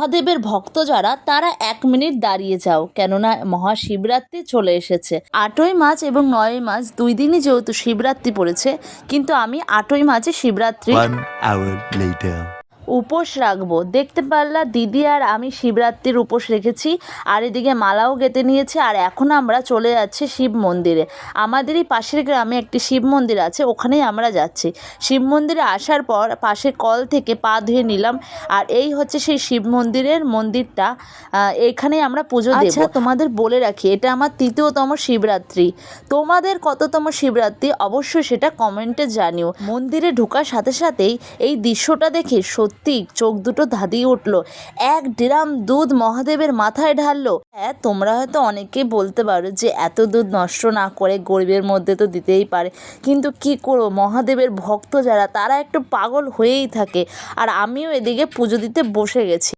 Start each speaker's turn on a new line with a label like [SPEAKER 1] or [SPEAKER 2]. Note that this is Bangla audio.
[SPEAKER 1] মহাদেবের ভক্ত যারা তারা 1 মিনিট দাঁড়িয়ে যাও, কেননা মহাশিবরাত্রি চলে এসেছে। 8ই মার্চ এবং 9ই মার্চ 2 দিনই যেহেতু শিবরাত্রি পড়েছে, কিন্তু আমি 8ই মার্চে শিবরাত্রি
[SPEAKER 2] 1 hour later.
[SPEAKER 1] উপোস রাখবো। দেখতে পারলা দিদি আর আমি শিবরাত্রির উপোস রেখেছি, আর এদিকে মালাও গেঁথে নিয়েছি। আর এখন আমরা চলে যাচ্ছি শিব মন্দিরে। আমাদেরই পাশের গ্রামে একটি শিব মন্দির আছে, ওখানেই আমরা যাচ্ছি। শিব মন্দিরে আসার পর পাশের কল থেকে পা ধুয়ে নিলাম। আর এই হচ্ছে সেই শিব মন্দিরটা, এখানেই আমরা পুজো দেব। আচ্ছা, তোমাদের বলে রাখি, এটা আমার 3য়তম শিবরাত্রি। তোমাদের কততম শিবরাত্রি অবশ্যই সেটা কমেন্টে জানিও। মন্দিরে ঢোকার সাথে সাথেই এই দৃশ্যটা দেখে সত্যি চোখ দুটো ধাঁধিয়ে উঠলো। 1 ড্রাম দুধ মহাদেবের মাথায় ঢাললো। হ্যাঁ, তোমরা হয়তো অনেকেই বলতে পারো যে এত দুধ নষ্ট না করে গরিবের মধ্যে তো দিতেই পারে, কিন্তু কি করবো, মহাদেবের ভক্ত যারা তারা একটু পাগল হয়েই থাকে। আর আমিও এদিকে পুজো দিতে বসে গেছি।